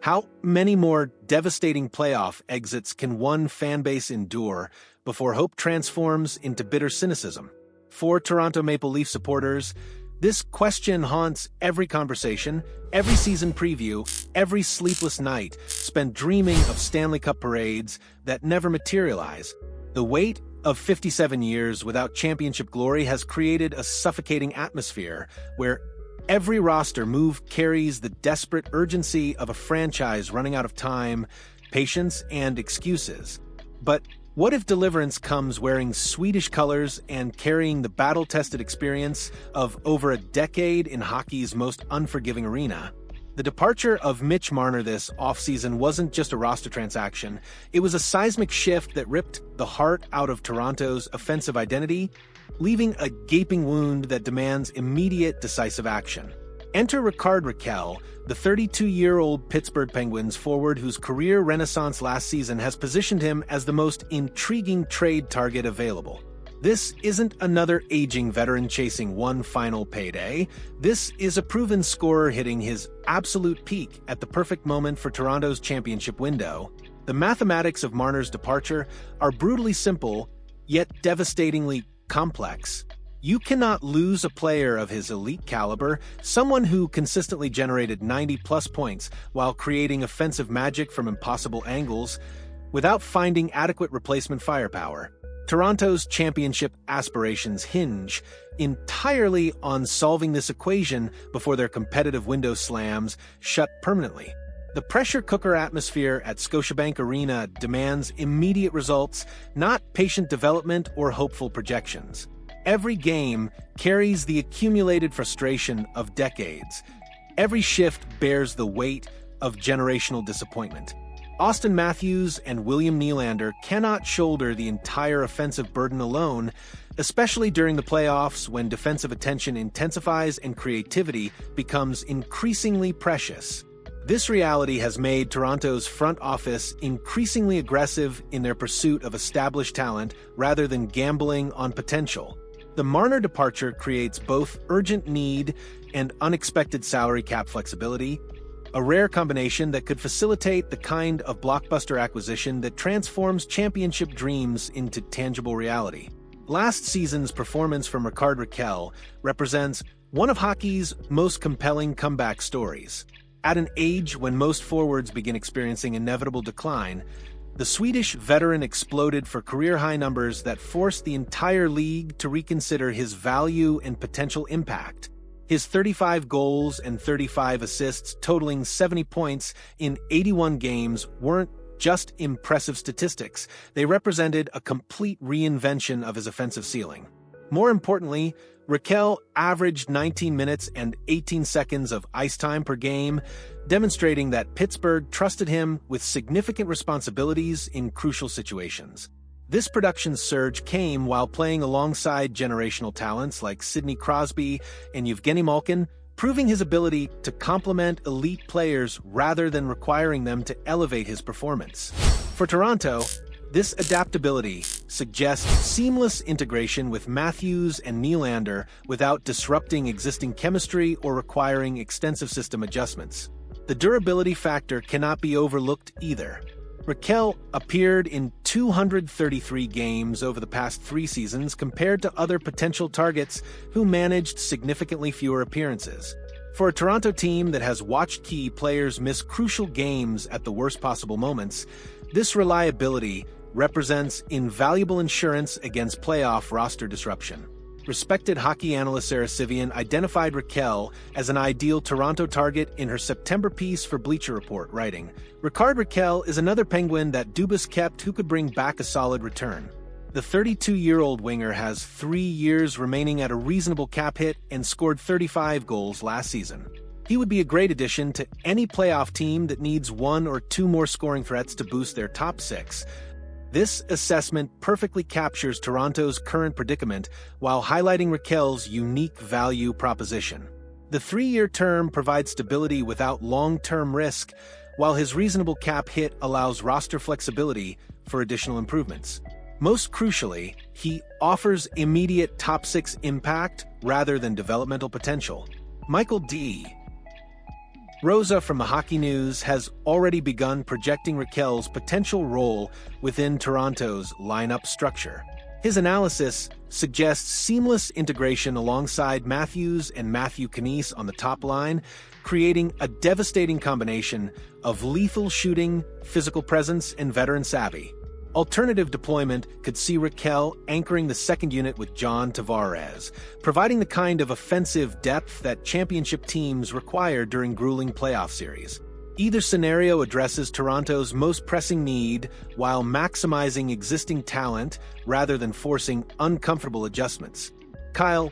How many more devastating playoff exits can one fanbase endure before hope transforms into bitter cynicism? For Toronto Maple Leaf supporters, this question haunts every conversation, every season preview, every sleepless night spent dreaming of Stanley Cup parades that never materialize. The weight of 57 years without championship glory has created a suffocating atmosphere where every roster move carries the desperate urgency of a franchise running out of time, patience, and excuses. But what if deliverance comes wearing Swedish colors and carrying the battle-tested experience of over a decade in hockey's most unforgiving arena? The departure of Mitch Marner this offseason wasn't just a roster transaction. It was a seismic shift that ripped the heart out of Toronto's offensive identity, leaving a gaping wound that demands immediate, decisive action. Enter Rickard Rakell, the 32-year-old Pittsburgh Penguins forward whose career renaissance last season has positioned him as the most intriguing trade target available. This isn't another aging veteran chasing one final payday. This is a proven scorer hitting his absolute peak at the perfect moment for Toronto's championship window. The mathematics of Marner's departure are brutally simple, yet devastatingly complex. You cannot lose a player of his elite caliber, someone who consistently generated 90-plus points while creating offensive magic from impossible angles, without finding adequate replacement firepower. Toronto's championship aspirations hinge entirely on solving this equation before their competitive window slams shut permanently. The pressure cooker atmosphere at Scotiabank Arena demands immediate results, not patient development or hopeful projections. Every game carries the accumulated frustration of decades. Every shift bears the weight of generational disappointment. Austin Matthews and William Nylander cannot shoulder the entire offensive burden alone, especially during the playoffs when defensive attention intensifies and creativity becomes increasingly precious. This reality has made Toronto's front office increasingly aggressive in their pursuit of established talent rather than gambling on potential. The Marner departure creates both urgent need and unexpected salary cap flexibility, a rare combination that could facilitate the kind of blockbuster acquisition that transforms championship dreams into tangible reality. Last season's performance from Rickard Rakell represents one of hockey's most compelling comeback stories. At an age when most forwards begin experiencing inevitable decline, the Swedish veteran exploded for career-high numbers that forced the entire league to reconsider his value and potential impact. His 35 goals and 35 assists, totaling 70 points in 81 games, weren't just impressive statistics. They represented a complete reinvention of his offensive ceiling. More importantly, Raquel averaged 19 minutes and 18 seconds of ice time per game, demonstrating that Pittsburgh trusted him with significant responsibilities in crucial situations. This production surge came while playing alongside generational talents like Sidney Crosby and Evgeny Malkin, proving his ability to complement elite players rather than requiring them to elevate his performance. For Toronto, this adaptability suggests seamless integration with Matthews and Nylander without disrupting existing chemistry or requiring extensive system adjustments. The durability factor cannot be overlooked either. Raquel appeared in 233 games over the past 3 seasons compared to other potential targets who managed significantly fewer appearances. For a Toronto team that has watched key players miss crucial games at the worst possible moments, this reliability represents invaluable insurance against playoff roster disruption. Respected hockey analyst Sarah Sivian identified Raquel as an ideal Toronto target in her September piece for Bleacher Report, writing, "Rickard Rakell is another Penguin that Dubas kept who could bring back a solid return. The 32-year-old winger has 3 years remaining at a reasonable cap hit and scored 35 goals last season. He would be a great addition to any playoff team that needs 1 or 2 more scoring threats to boost their top 6. This assessment perfectly captures Toronto's current predicament while highlighting Raquel's unique value proposition. The 3-year term provides stability without long-term risk, while his reasonable cap hit allows roster flexibility for additional improvements. Most crucially, he offers immediate top-6 impact rather than developmental potential. Michael D. Rosa from the Hockey News has already begun projecting Raquel's potential role within Toronto's lineup structure. His analysis suggests seamless integration alongside Matthews and Matthew Knies on the top line, creating a devastating combination of lethal shooting, physical presence, and veteran savvy. Alternative deployment could see Raquel anchoring the second unit with John Tavares, providing the kind of offensive depth that championship teams require during grueling playoff series. Either scenario addresses Toronto's most pressing need while maximizing existing talent rather than forcing uncomfortable adjustments. Kyle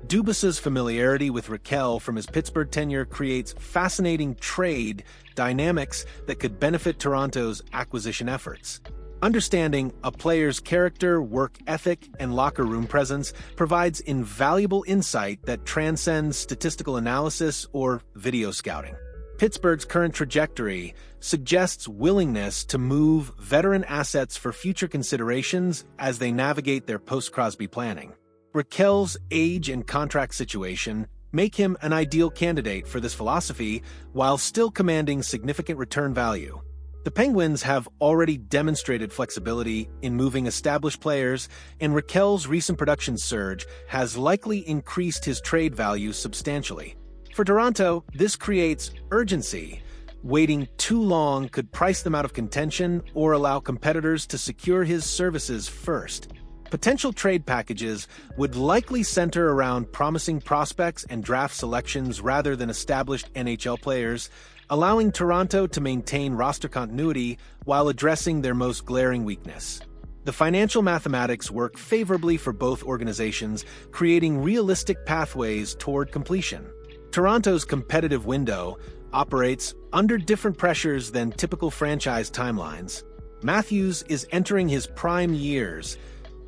Dubas's familiarity with Raquel from his Pittsburgh tenure creates fascinating trade dynamics that could benefit Toronto's acquisition efforts. Understanding a player's character, work ethic, and locker room presence provides invaluable insight that transcends statistical analysis or video scouting. Pittsburgh's current trajectory suggests willingness to move veteran assets for future considerations as they navigate their post-Crosby planning. Raquel's age and contract situation make him an ideal candidate for this philosophy while still commanding significant return value. The Penguins have already demonstrated flexibility in moving established players, and Raquel's recent production surge has likely increased his trade value substantially. For Toronto, this creates urgency. Waiting too long could price them out of contention or allow competitors to secure his services first. Potential trade packages would likely center around promising prospects and draft selections rather than established NHL players, allowing Toronto to maintain roster continuity while addressing their most glaring weakness. The financial mathematics work favorably for both organizations, creating realistic pathways toward completion. Toronto's competitive window operates under different pressures than typical franchise timelines. Matthews is entering his prime years.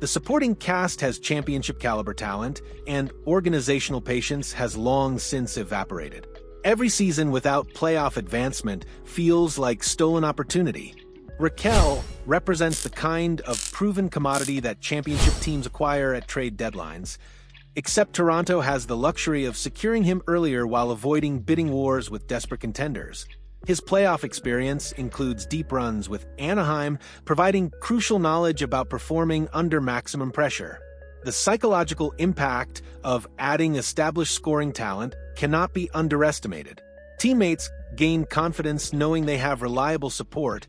The supporting cast has championship-caliber talent, and organizational patience has long since evaporated. Every season without playoff advancement feels like stolen opportunity. Raquel represents the kind of proven commodity that championship teams acquire at trade deadlines, except Toronto has the luxury of securing him earlier while avoiding bidding wars with desperate contenders. His playoff experience includes deep runs with Anaheim, providing crucial knowledge about performing under maximum pressure. The psychological impact of adding established scoring talent cannot be underestimated. Teammates gain confidence knowing they have reliable support,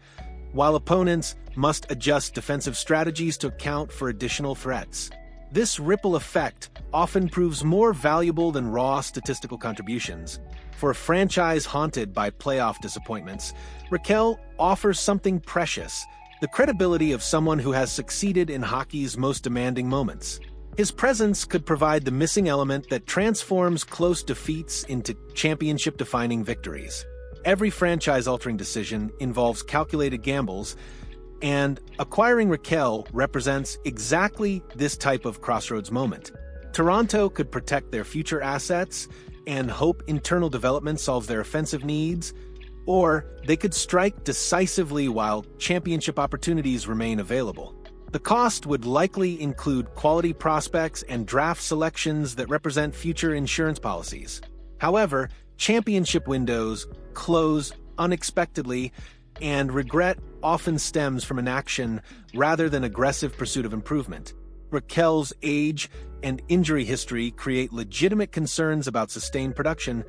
while opponents must adjust defensive strategies to account for additional threats. This ripple effect often proves more valuable than raw statistical contributions. For a franchise haunted by playoff disappointments, Raquel offers something precious: the credibility of someone who has succeeded in hockey's most demanding moments. His presence could provide the missing element that transforms close defeats into championship-defining victories. Every franchise-altering decision involves calculated gambles, and acquiring Raquel represents exactly this type of crossroads moment. Toronto could protect their future assets and hope internal development solves their offensive needs, or they could strike decisively while championship opportunities remain available. The cost would likely include quality prospects and draft selections that represent future insurance policies. However, championship windows close unexpectedly, and regret often stems from inaction rather than aggressive pursuit of improvement. Raquel's age and injury history create legitimate concerns about sustained production,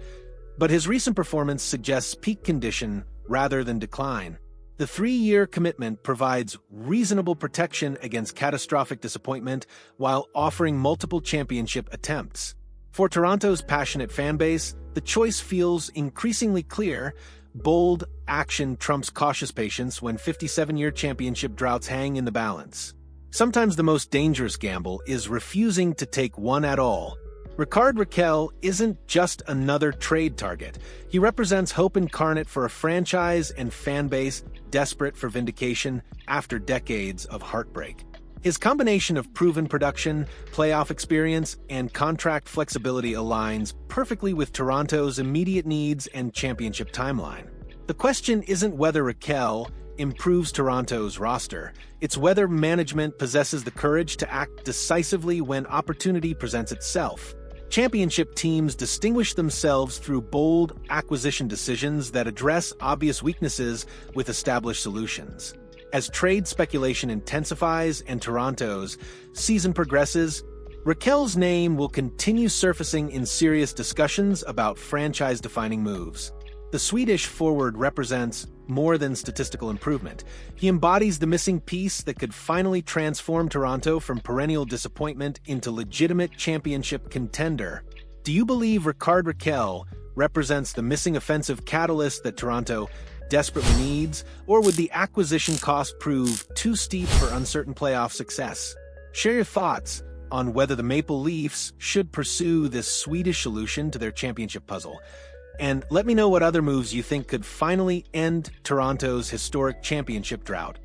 but his recent performance suggests peak condition rather than decline. The 3-year commitment provides reasonable protection against catastrophic disappointment while offering multiple championship attempts. For Toronto's passionate fanbase, the choice feels increasingly clear. Bold action trumps cautious patience when 57-year championship droughts hang in the balance. Sometimes the most dangerous gamble is refusing to take one at all. Rickard Rakell isn't just another trade target. He represents hope incarnate for a franchise and fan base desperate for vindication after decades of heartbreak. His combination of proven production, playoff experience, and contract flexibility aligns perfectly with Toronto's immediate needs and championship timeline. The question isn't whether Raquel improves Toronto's roster, it's whether management possesses the courage to act decisively when opportunity presents itself. Championship teams distinguish themselves through bold acquisition decisions that address obvious weaknesses with established solutions. As trade speculation intensifies and Toronto's season progresses, Raquel's name will continue surfacing in serious discussions about franchise-defining moves. The Swedish forward represents more than statistical improvement. He embodies the missing piece that could finally transform Toronto from perennial disappointment into legitimate championship contender. Do you believe Rickard Rakell represents the missing offensive catalyst that Toronto desperately needs, or would the acquisition cost prove too steep for uncertain playoff success? Share your thoughts on whether the Maple Leafs should pursue this Swedish solution to their championship puzzle. And let me know what other moves you think could finally end Toronto's historic championship drought.